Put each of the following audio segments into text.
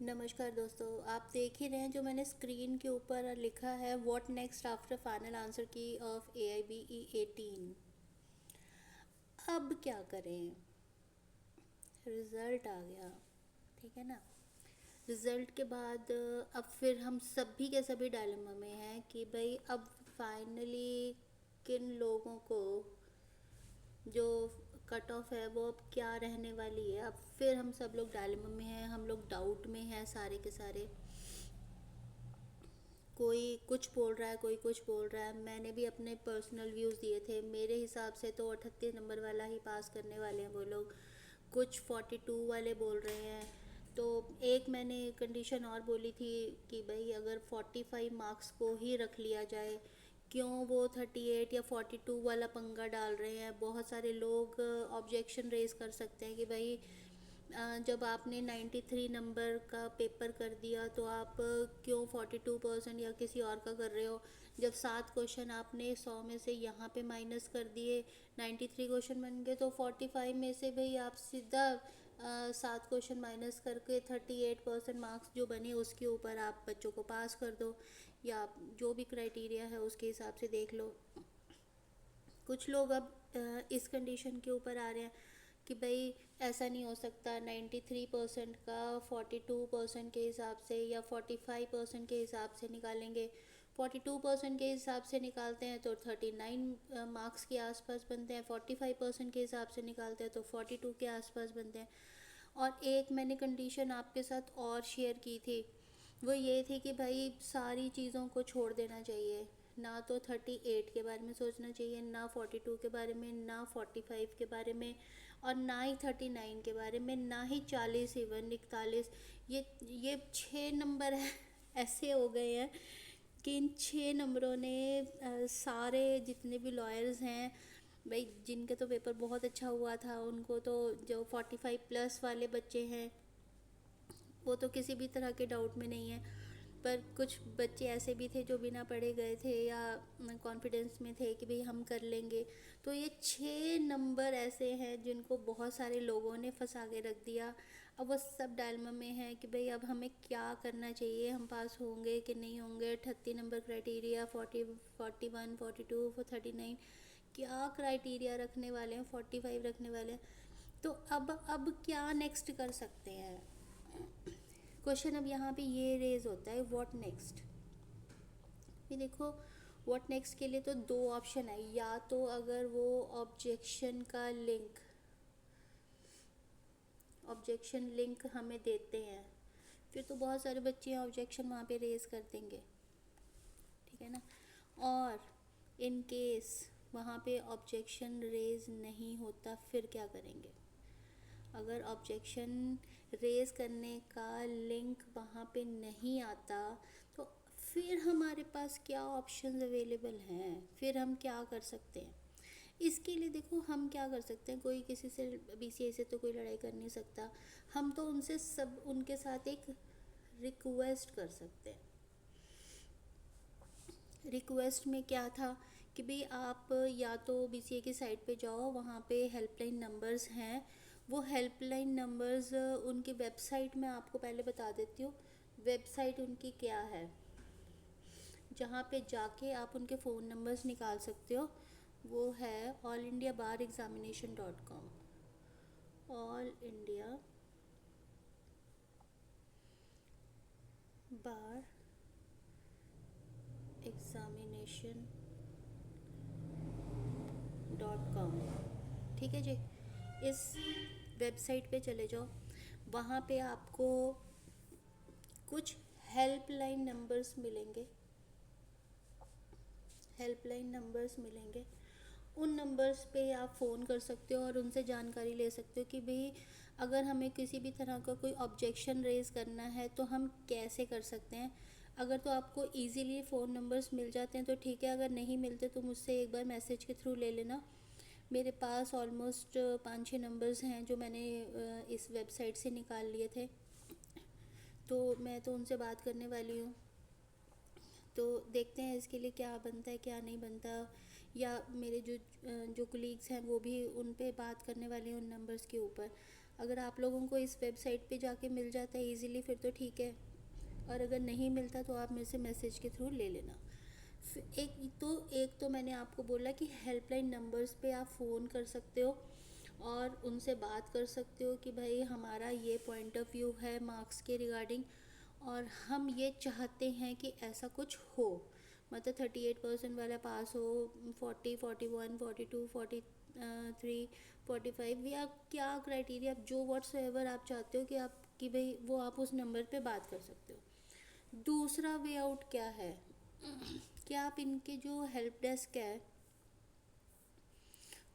नमस्कार दोस्तों, आप देख ही रहे हैं जो मैंने स्क्रीन के ऊपर लिखा है what next after final answer की ऑफ AIBE 18। अब क्या करें? रिज़ल्ट आ गया। ठीक है ना। रिज़ल्ट के बाद अब फिर हम सभी के सभी डायलेमा में हैं कि भाई अब फाइनली किन लोगों को जो कट ऑफ है वो अब क्या रहने वाली है। अब फिर हम सब लोग डायलेमा में हैं, हम लोग डाउट में हैं सारे के सारे। कोई कुछ बोल रहा है, कोई कुछ बोल रहा है। मैंने भी अपने पर्सनल व्यूज़ दिए थे। मेरे हिसाब से तो 38 नंबर वाला ही पास करने वाले हैं वो लोग। कुछ 42 वाले बोल रहे हैं। तो एक मैंने कंडीशन और बोली थी कि भाई अगर 45 मार्क्स को ही रख लिया जाए, क्यों वो 38 या 42 वाला पंगा डाल रहे हैं। बहुत सारे लोग ऑब्जेक्शन रेज कर सकते हैं कि भाई जब आपने 93 नंबर का पेपर कर दिया तो आप क्यों 42% या किसी और का कर रहे हो। जब 7 क्वेश्चन आपने 100 में से यहाँ पे माइनस कर दिए, 93 क्वेश्चन बन गए, तो 45 में से भाई आप सीधा 7 क्वेश्चन माइनस करके 38% मार्क्स जो बने उसके ऊपर आप बच्चों को पास कर दो, या जो भी क्राइटेरिया है उसके हिसाब से देख लो। कुछ लोग अब इस कंडीशन के ऊपर आ रहे हैं कि भाई ऐसा नहीं हो सकता, 93% का 42% के हिसाब से या 45% के हिसाब से निकालेंगे। 42% के हिसाब से निकालते हैं तो 39 मार्क्स के आसपास बनते हैं, 45% के हिसाब से निकालते हैं तो 42 के आसपास बनते हैं। और एक मैंने कंडीशन आपके साथ और शेयर की थी, वो ये थी कि भाई सारी चीज़ों को छोड़ देना चाहिए। ना तो 38 के बारे में सोचना चाहिए, ना 42 के बारे में, ना 45 के बारे में, और ना ही 39 के बारे में, ना ही 40, इवन 41। ये 6 नंबर है ऐसे हो गए हैं कि इन 6 नंबरों ने सारे जितने भी लॉयर्स हैं भाई, जिनके तो पेपर बहुत अच्छा हुआ था उनको तो, जो 45 प्लस वाले बच्चे हैं वो तो किसी भी तरह के डाउट में नहीं है। पर कुछ बच्चे ऐसे भी थे जो बिना पढ़े गए थे या कॉन्फिडेंस में थे कि भाई हम कर लेंगे। तो ये 6 नंबर ऐसे हैं जिनको बहुत सारे लोगों ने फंसा के रख दिया। अब वो सब डायलमा में है कि भाई अब हमें क्या करना चाहिए, हम पास होंगे कि नहीं होंगे। 38 नंबर क्राइटेरिया, 41, 42, 39, क्या क्राइटेरिया रखने वाले हैं, 45 रखने वाले हैं। तो अब क्या नेक्स्ट कर सकते हैं। क्वेश्चन अब यहाँ पे ये रेज होता है, व्हाट नेक्स्ट। ये देखो, व्हाट नेक्स्ट के लिए तो दो ऑप्शन है। या तो अगर वो ऑब्जेक्शन लिंक हमें देते हैं, फिर तो बहुत सारे बच्चे ऑब्जेक्शन वहाँ पे रेज कर देंगे। ठीक है ना। और इन केस वहाँ पे ऑब्जेक्शन रेज नहीं होता, फिर क्या करेंगे। अगर ऑब्जेक्शन रेज़ करने का लिंक वहाँ पे नहीं आता तो फिर हमारे पास क्या ऑप्शंस अवेलेबल हैं, फिर हम क्या कर सकते हैं। इसके लिए देखो हम क्या कर सकते हैं, कोई किसी से BCA से तो कोई लड़ाई कर नहीं सकता। हम तो उनसे सब उनके साथ एक रिक्वेस्ट कर सकते हैं। रिक्वेस्ट में क्या था कि भाई आप या तो BCA की साइट पे जाओ, वहाँ पे हेल्पलाइन नंबर्स हैं। वो हेल्पलाइन नंबर्स उनकी वेबसाइट में आपको पहले बता देती हूँ। वेबसाइट उनकी क्या है, जहाँ पे जाके आप उनके फ़ोन नंबर्स निकाल सकते हो, वो है allindiabarexamination.com। ऑल इंडिया बार एग्ज़ामिनेशन .com। ठीक है जी। इस वेबसाइट पे चले जाओ, वहाँ पे आपको कुछ हेल्पलाइन नंबर्स मिलेंगे। हेल्पलाइन नंबर्स मिलेंगे, उन नंबर्स पे आप फ़ोन कर सकते हो और उनसे जानकारी ले सकते हो कि भाई अगर हमें किसी भी तरह का कोई ऑब्जेक्शन रेज़ करना है तो हम कैसे कर सकते हैं। अगर तो आपको इजीली फ़ोन नंबर्स मिल जाते हैं तो ठीक है, अगर नहीं मिलते तो मुझसे एक बार मैसेज के थ्रू ले लेना। मेरे पास ऑलमोस्ट 5-6 नंबर्स हैं जो मैंने इस वेबसाइट से निकाल लिए थे, तो मैं तो उनसे बात करने वाली हूँ। तो देखते हैं इसके लिए क्या बनता है क्या नहीं बनता, या मेरे जो जो कोलीग्स हैं वो भी उन पे बात करने वाले हैं उन नंबर्स के ऊपर। अगर आप लोगों को इस वेबसाइट पे जाके मिल जाता है ईज़िली फिर तो ठीक है, और अगर नहीं मिलता तो आप मेरे से मैसेज के थ्रू ले लेना। एक तो मैंने आपको बोला कि हेल्पलाइन नंबर्स पे आप फ़ोन कर सकते हो और उनसे बात कर सकते हो कि भाई हमारा ये पॉइंट ऑफ व्यू है मार्क्स के रिगार्डिंग, और हम ये चाहते हैं कि ऐसा कुछ हो, मतलब 38% वाला पास हो, 40, 41, 42, 43, 45, या क्या क्राइटेरिया जो व्हाट्सएवर आप चाहते हो कि आप कि भाई वो आप उस नंबर पे बात कर सकते हो। दूसरा वे आउट क्या है कि आप इनके जो हेल्प डेस्क है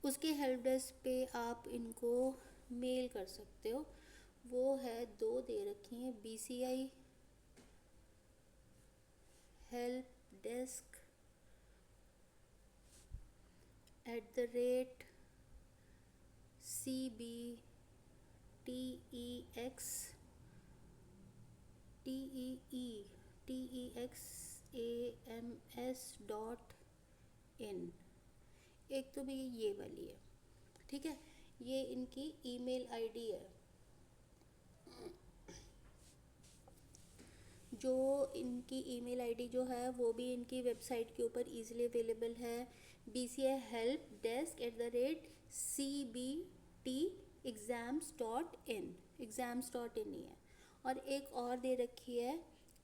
उसके हेल्प डेस्क पे आप इनको मेल कर सकते हो। वो है, दो दे रखी हैं, BCI हेल्प डेस्क @ CBTEXAMS.in। एक तो भी ये वाली है, ठीक है, ये इनकी ईमेल आईडी है। जो इनकी ईमेल आईडी जो है वो भी इनकी वेबसाइट के ऊपर इजीली अवेलेबल है, BCI हेल्प डेस्क @CBTExams.in। एग्ज़ाम्स.in ही है। और एक और दे रखी है,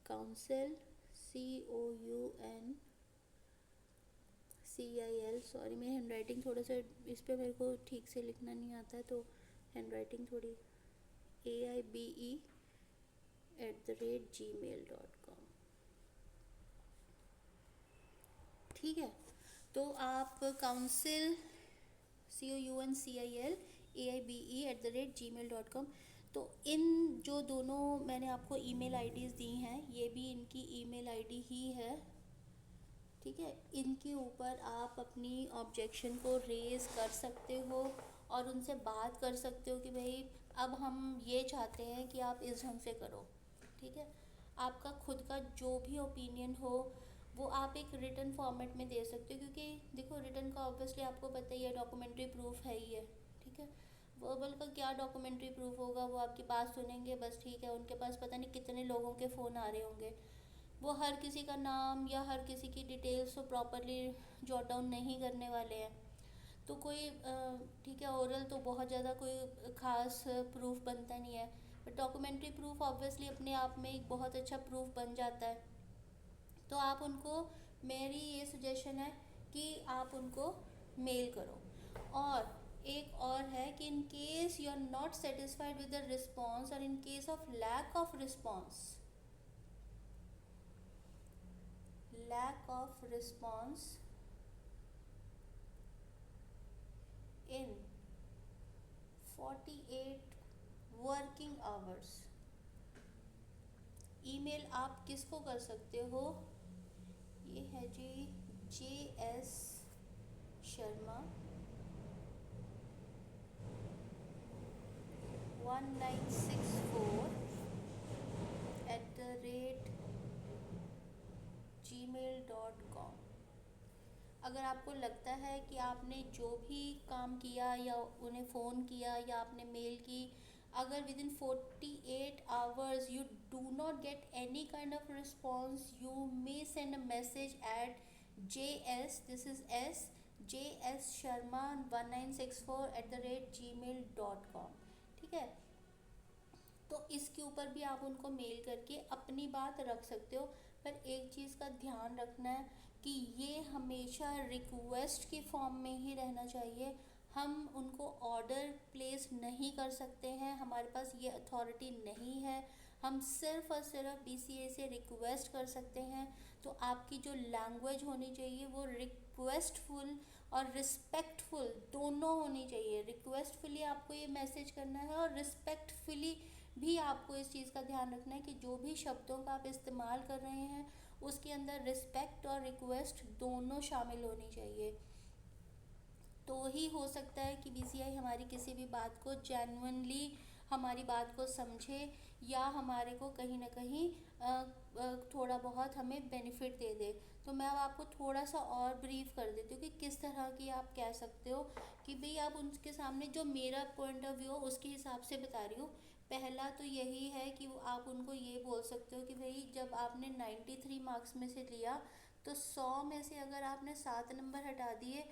काउंसिल COUNCIL, सॉरी मेरी हैंड राइटिंग थोड़ा सा इस पर मेरे को ठीक से लिखना नहीं आता है तो हैंड राइटिंग थोड़ी, AIBE@gmail.com। ठीक है, तो आप काउंसिल COUNCIL AIBE@gmail.com, तो इन जो दोनों मैंने आपको ईमेल आईडीज़ दी हैं ये भी इनकी ईमेल आईडी ही है, ठीक है। इनके ऊपर आप अपनी ऑब्जेक्शन को रेज़ कर सकते हो और उनसे बात कर सकते हो कि भाई अब हम ये चाहते हैं कि आप इस ढंग से करो, ठीक है। आपका खुद का जो भी ओपिनियन हो वो आप एक रिटन फॉर्मेट में दे सकते हो, क्योंकि देखो रिटन का ऑब्वियसली आपको पता ही है डॉक्यूमेंट्री प्रूफ है ही है, ठीक है। वर्बल का क्या डॉक्यूमेंट्री प्रूफ होगा, वो आपकी बात सुनेंगे बस, ठीक है, उनके पास पता नहीं कितने लोगों के फ़ोन आ रहे होंगे, वो हर किसी का नाम या हर किसी की डिटेल्स तो प्रॉपरली जॉट डाउन नहीं करने वाले हैं। तो कोई ठीक है, ओरल तो बहुत ज़्यादा कोई ख़ास प्रूफ बनता नहीं है, बट डॉक्यूमेंट्री प्रूफ ऑब्वियसली अपने आप में एक बहुत अच्छा प्रूफ बन जाता है। तो आप उनको, मेरी ये सजेशन है कि आप उनको मेल करो। और एक और है कि in case you are not satisfied with the response और in case of lack of response in 48 working hours, email आप किसको कर सकते हो, ये है जी JS Sharma 1964@gmail.com। अगर आपको लगता है कि आपने जो भी काम किया या उन्हें फ़ोन किया या आपने मेल की, अगर with in 48 hours you do not get any kind of response, you may send a message @JS, this is JS Sharma 1964@gmail.com, ठीक है। तो इसके ऊपर भी आप उनको मेल करके अपनी बात रख सकते हो, पर एक चीज़ का ध्यान रखना है कि ये हमेशा रिक्वेस्ट के फॉर्म में ही रहना चाहिए। हम उनको ऑर्डर प्लेस नहीं कर सकते हैं, हमारे पास ये अथॉरिटी नहीं है। हम सिर्फ़ और सिर्फ BCA से रिक्वेस्ट कर सकते हैं। तो आपकी जो लैंग्वेज होनी चाहिए वो रिक्वेस्टफुल और रिस्पेक्टफुल दोनों होनी चाहिए। रिक्वेस्टफुली आपको ये मैसेज करना है और रिस्पेक्टफुली भी आपको इस चीज़ का ध्यान रखना है कि जो भी शब्दों का आप इस्तेमाल कर रहे हैं उसके अंदर रिस्पेक्ट और रिक्वेस्ट दोनों शामिल होनी चाहिए। तो ही हो सकता है कि BCI हमारी किसी भी बात को जेन्युइनली हमारी बात को समझे या हमारे को कहीं ना कहीं थोड़ा बहुत हमें बेनिफिट दे दे। तो मैं अब आपको थोड़ा सा और ब्रीफ कर देती हूँ कि किस तरह की आप कह सकते हो कि भाई आप उनके सामने जो मेरा पॉइंट ऑफ व्यू उसके हिसाब से बता रही हूँ। पहला तो यही है कि आप उनको ये बोल सकते हो कि भाई जब आपने 93 मार्क्स में से लिया तो 100 में से अगर आपने 7 नंबर हटा दिए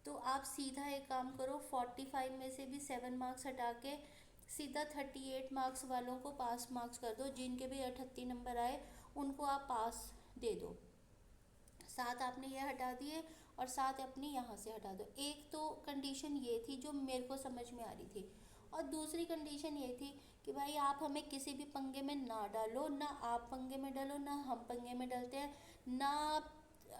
तो आप सीधा एक काम करो, 45 में से भी 7 मार्क्स हटा के सीधा 38 मार्क्स वालों को पास मार्क्स कर दो। जिनके भी 38 नंबर आए उनको आप पास दे दो। 7 आपने ये हटा दिए और 7 अपनी यहाँ से हटा दो। एक तो कंडीशन ये थी जो मेरे को समझ में आ रही थी, और दूसरी कंडीशन ये थी कि भाई आप हमें किसी भी पंगे में ना डालो, ना आप पंगे में डालो ना हम पंगे में डलते हैं। ना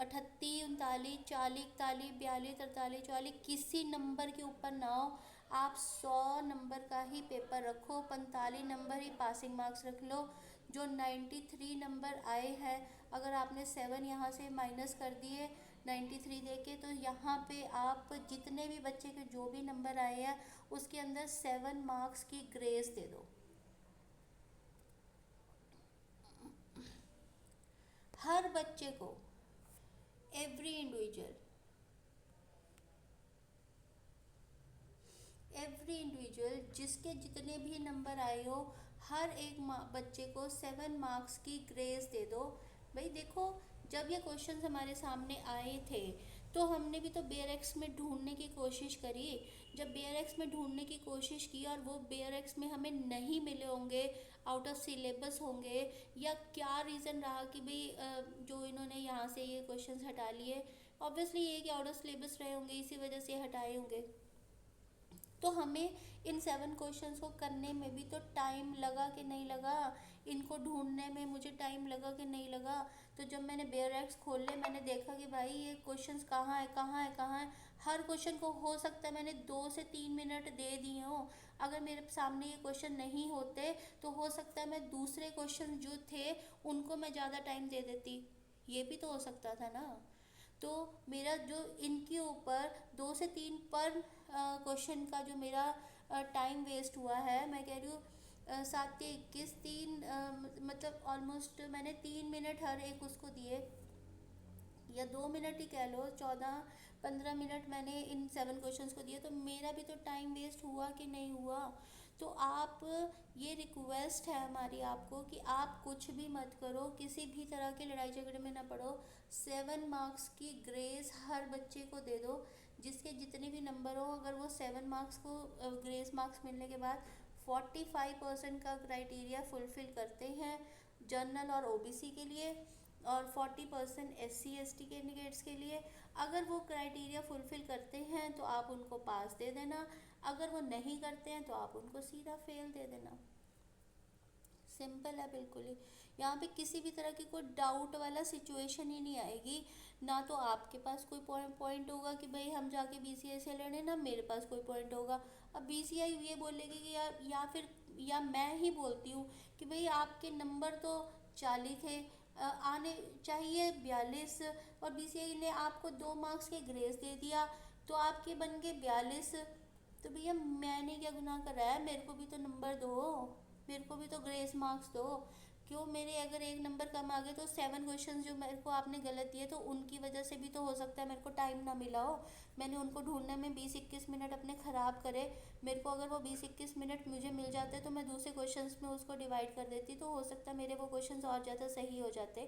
38 39 40 41 42 43 44 किसी नंबर के ऊपर ना हो। आप 100 नंबर का ही पेपर रखो, 45 नंबर ही पासिंग मार्क्स रख लो। जो 93 नंबर आए हैं, अगर आपने 7 यहाँ से माइनस कर दिए 93 देके, तो यहाँ पे आप जितने भी बच्चे के जो भी नंबर आए हैं उसके अंदर 7 मार्क्स की ग्रेस दे दो हर बच्चे को, एवरी इंडिविजुअल। एवरी इंडिविजुअल जिसके जितने भी नंबर आए हो, हर एक बच्चे को 7 मार्क्स की ग्रेस दे दो। भाई देखो, जब ये क्वेश्चंस हमारे सामने आए थे तो हमने भी तो बेयर एक्स में ढूंढने की कोशिश करी। जब बेयर एक्स में ढूंढने की कोशिश की और वो बेयर एक्स में हमें नहीं मिले होंगे, आउट ऑफ सिलेबस होंगे, या क्या रीज़न रहा कि भाई जो इन्होंने यहाँ से ये क्वेश्चंस हटा लिए, ऑब्वियसली ये कि आउट ऑफ सिलेबस रहे होंगे, इसी वजह से हटाए होंगे। तो हमें इन 7 क्वेश्चंस को करने में भी तो टाइम लगा कि नहीं लगा, इनको ढूंढने में मुझे टाइम लगा कि नहीं लगा। तो जब मैंने बेयर एक्स खोले, मैंने देखा कि भाई ये क्वेश्चंस कहाँ है कहाँ है कहाँ है। हर क्वेश्चन को हो सकता है मैंने 2 से 3 मिनट दे दिए हों। अगर मेरे सामने ये क्वेश्चन नहीं होते तो हो सकता है मैं दूसरे क्वेश्चन जो थे उनको मैं ज़्यादा टाइम दे देती, ये भी तो हो सकता था ना। तो मेरा जो इनके ऊपर 2 से 3 पर क्वेश्चन का जो मेरा टाइम वेस्ट हुआ है, मैं कह रही हूँ 7 के 21 3 मतलब ऑलमोस्ट मैंने 3 मिनट हर एक उसको दिए, या 2 मिनट ही कह लो, 14 15 मिनट मैंने इन 7 क्वेश्चंस को दिए। तो मेरा भी तो टाइम वेस्ट हुआ कि नहीं हुआ। तो आप, ये रिक्वेस्ट है हमारी आपको कि आप कुछ भी मत करो, किसी भी तरह के लड़ाई झगड़े में ना पड़ो। 7 मार्क्स की ग्रेस हर बच्चे को दे दो, जिसके जितने भी नंबर हो। अगर वो 7 मार्क्स को ग्रेस मार्क्स मिलने के बाद 45% का क्राइटेरिया फुलफिल करते हैं जनरल और ओबीसी के लिए, और 40% SC ST कैंडिडेट्स के लिए, अगर वो क्राइटेरिया फुलफिल करते हैं तो आप उनको पास दे देना। अगर वो नहीं करते हैं तो आप उनको सीधा फेल दे देना। सिंपल है बिल्कुल ही। यहाँ पे किसी भी तरह की कोई डाउट वाला सिचुएशन ही नहीं आएगी। ना तो आपके पास कोई पॉइंट होगा कि भाई हम जाके BCI से लड़े, ना मेरे पास कोई पॉइंट होगा। अब BCI ये बोलेगी कि यार, या फिर या मैं ही बोलती हूँ कि भाई आपके नंबर तो 40 थे, आने चाहिए 42, और BCI ने आपको 2 मार्क्स के ग्रेस दे दिया तो आपके बन गए 42। तो भैया मैंने क्या गुनाह करा है, मेरे को भी तो नंबर दो, मेरे को भी तो ग्रेस मार्क्स दो। क्यों, मेरे अगर एक नंबर कम आ गए तो 7 क्वेश्चन जो मेरे को आपने गलत दिए तो उनकी वजह से भी तो हो सकता है मेरे को टाइम ना मिला हो। मैंने उनको ढूंढने में 20-21 मिनट अपने ख़राब करे। मेरे को अगर वो 20-21 मिनट मुझे मिल जाते तो मैं दूसरे क्वेश्चन में उसको डिवाइड कर देती, तो हो सकता है मेरे वो क्वेश्चन और ज़्यादा सही हो जाते।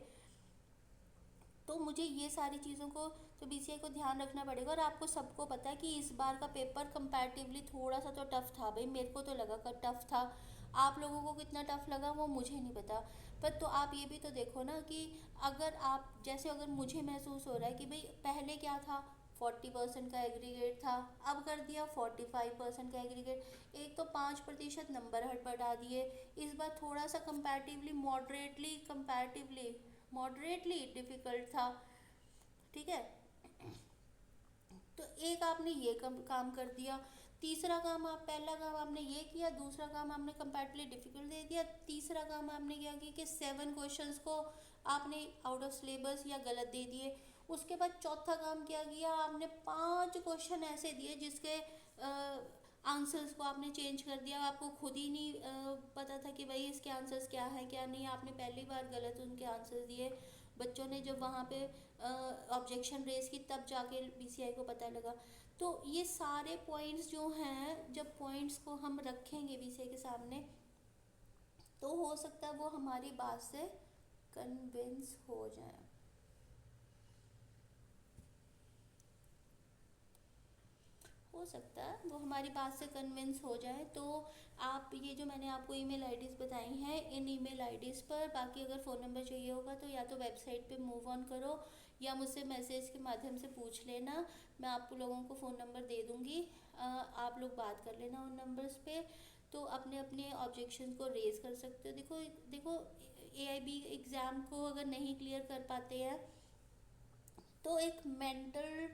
तो मुझे ये सारी चीज़ों को, तो BCI को ध्यान रखना पड़ेगा। और आपको सबको पता है कि इस बार का पेपर कंपैरेटिवली थोड़ा सा तो टफ़ था। भाई मेरे को तो लगा कि टफ़ था, आप लोगों को कितना टफ़ लगा वो मुझे नहीं पता। पर तो आप ये भी तो देखो ना कि अगर आप जैसे, अगर मुझे महसूस हो रहा है कि भाई पहले क्या था, 40% का एग्रीगेट था, अब कर दिया 45% का एग्रीगेट। एक तो 5% नंबर हट बढ़ा दिए। इस बार थोड़ा सा कंपैरेटिवली डिफ़िकल्ट था। ठीक है, तो एक आपने ये काम कर दिया। तीसरा काम, आप पहला काम आपने ये किया, दूसरा काम आपने कंपैरेटिवली डिफिकल्ट दे दिया, तीसरा काम आपने क्या किया कि 7 क्वेश्चंस को आपने आउट ऑफ सिलेबस या गलत दे दिए। उसके बाद चौथा काम क्या किया, आपने 5 क्वेश्चन ऐसे दिए जिसके आंसर्स को आपने चेंज कर दिया, आपको खुद ही नहीं पता था कि भाई इसके आंसर्स क्या है क्या नहीं, आपने पहली बार गलत उनके आंसर्स दिए। बच्चों ने जब वहाँ पे ऑब्जेक्शन रेज की तब जाके बीसीआई को पता लगा। तो ये सारे पॉइंट्स जो हैं, जब पॉइंट्स को हम रखेंगे बीसीआई के सामने, तो हो सकता है वो हमारी बात से कन्विंस हो जाए। हो सकता है वो हमारी बात से कन्विंस हो जाए। तो आप ये जो मैंने आपको ईमेल आईडीज़ बताई हैं, इन ईमेल आईडीज़ पर, बाकी अगर फ़ोन नंबर चाहिए होगा तो या तो वेबसाइट पे मूव ऑन करो या मुझसे मैसेज के माध्यम से पूछ लेना। मैं आपको लोगों को फ़ोन नंबर दे दूँगी, आप लोग बात कर लेना उन नंबर्स पे। तो अपने अपने ऑब्जेक्शन को रेज़ कर सकते हो। देखो देखो, एआईबी एग्ज़ाम को अगर नहीं क्लियर कर पाते हैं तो एक मेंटल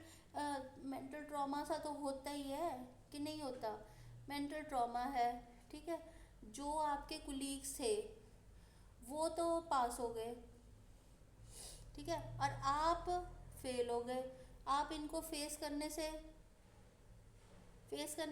ट्रॉमा सा तो होता ही है, कि नहीं होता। मेंटल ट्रॉमा है, ठीक है। जो आपके कुलीग्स थे वो तो पास हो गए, ठीक है, और आप फेल हो गए। आप इनको फेस करने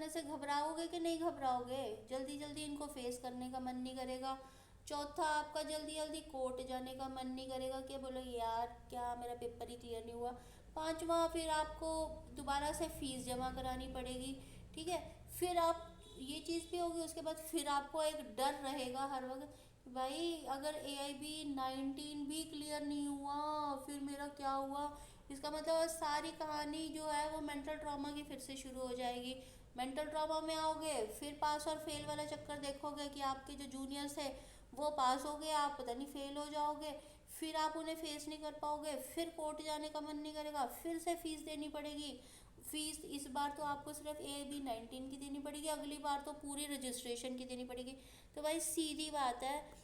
से घबराओगे कि नहीं घबराओगे? जल्दी जल्दी इनको फेस करने का मन नहीं करेगा। चौथा, आपका जल्दी जल्दी कोर्ट जाने का मन नहीं करेगा कि बोलो यार क्या मेरा पेपर ही क्लियर नहीं हुआ। पांचवा, फिर आपको दोबारा से फीस जमा करानी पड़ेगी, ठीक है। फिर आप ये चीज़ भी होगी, उसके बाद फिर आपको एक डर रहेगा हर वक्त, भाई अगर AIB 19 भी क्लियर नहीं हुआ फिर मेरा क्या हुआ। इसका मतलब सारी कहानी जो है वो मेंटल ट्रॉमा की फिर से शुरू हो जाएगी। मेंटल ट्रॉमा में आओगे, फिर पास और फेल वाला चक्कर देखोगे कि आपके जो जूनियर्स है वो पास हो गए, आप पता नहीं फेल हो जाओगे। फिर आप उन्हें फेस नहीं कर पाओगे, फिर कोर्ट जाने का मन नहीं करेगा, फिर से फीस देनी पड़ेगी। फीस इस बार तो आपको सिर्फ AIB 19 की देनी पड़ेगी, अगली बार तो पूरी रजिस्ट्रेशन की देनी पड़ेगी। तो भाई सीधी बात है,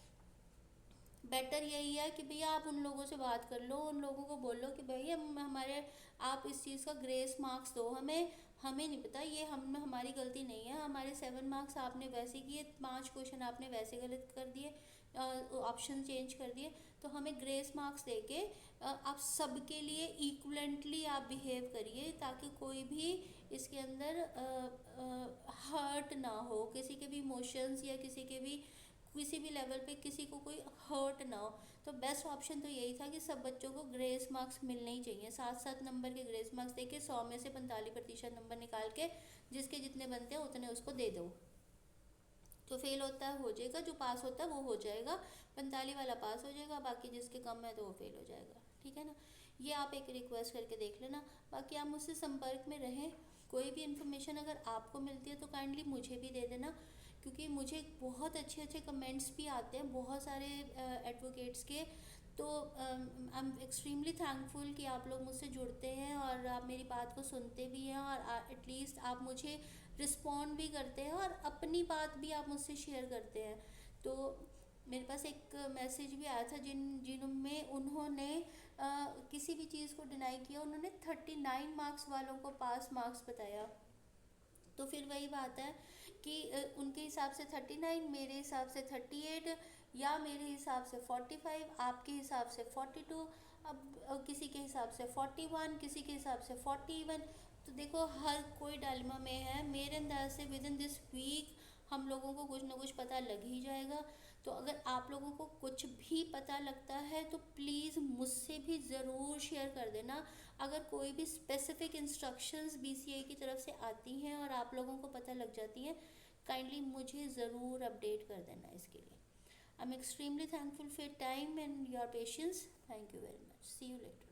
बेटर यही है कि भैया आप उन लोगों से बात कर लो, उन लोगों को बोल लो कि भाई हम हमारे आप इस चीज़ का ग्रेस मार्क्स दो हमें। हमें नहीं पता, ये हम हमारी गलती नहीं है, हमारे 7 मार्क्स आपने वैसे किए, 5 क्वेश्चन आपने वैसे गलत कर दिए, ऑप्शन चेंज कर दिए। तो हमें ग्रेस मार्क्स देके आप सबके लिए इक्वलेंटली आप बिहेव करिए, ताकि कोई भी इसके अंदर हर्ट ना हो, किसी के भी इमोशंस या किसी भी लेवल पे किसी को कोई हर्ट ना हो। तो बेस्ट ऑप्शन तो यही था कि सब बच्चों को ग्रेस मार्क्स मिलने ही चाहिए, 7-7 नंबर के ग्रेस मार्क्स देके 100 में से 45% नंबर निकाल के जिसके जितने बनते हैं उतने उसको दे दो। जो फेल होता है हो जाएगा, जो पास होता है वो हो जाएगा, 45 वाला पास हो जाएगा, बाकी जिसके कम है तो वो फेल हो जाएगा, ठीक है ना। ये आप एक रिक्वेस्ट करके देख लेना। बाकी आप मुझसे संपर्क में रहें, कोई भी इन्फॉर्मेशन अगर आपको मिलती है तो काइंडली मुझे भी दे देना, क्योंकि मुझे बहुत अच्छे अच्छे कमेंट्स भी आते हैं बहुत सारे एडवोकेट्स के। तो आई एम एक्सट्रीमली थैंकफुल कि आप लोग मुझसे जुड़ते हैं और आप मेरी बात को सुनते भी हैं, और एटलीस्ट आप मुझे रिस्पॉन्ड भी करते हैं और अपनी बात भी आप मुझसे शेयर करते हैं। तो मेरे पास एक मैसेज भी आया था जिनमें उन्होंने किसी भी चीज़ को डिनाई किया, उन्होंने 39 मार्क्स वालों को पास मार्क्स बताया। तो फिर वही बात है कि उनके हिसाब से 39, मेरे हिसाब से 38, या मेरे हिसाब से 45, आपके हिसाब से 42, अब किसी के हिसाब से 41, किसी के हिसाब से 41। तो देखो हर कोई डायलेमा में है। मेरे अंदाज से विद इन दिस वीक हम लोगों को कुछ ना कुछ पता लग ही जाएगा। तो अगर आप लोगों को कुछ भी पता लगता है तो प्लीज़ मुझसे भी ज़रूर शेयर कर देना। अगर कोई भी स्पेसिफिक इंस्ट्रक्शंस BCI की तरफ से आती हैं और आप लोगों को पता लग जाती हैं, काइंडली मुझे ज़रूर अपडेट कर देना इसके लिए। I am extremely thankful for time and your patience. Thank you very much. See you letter.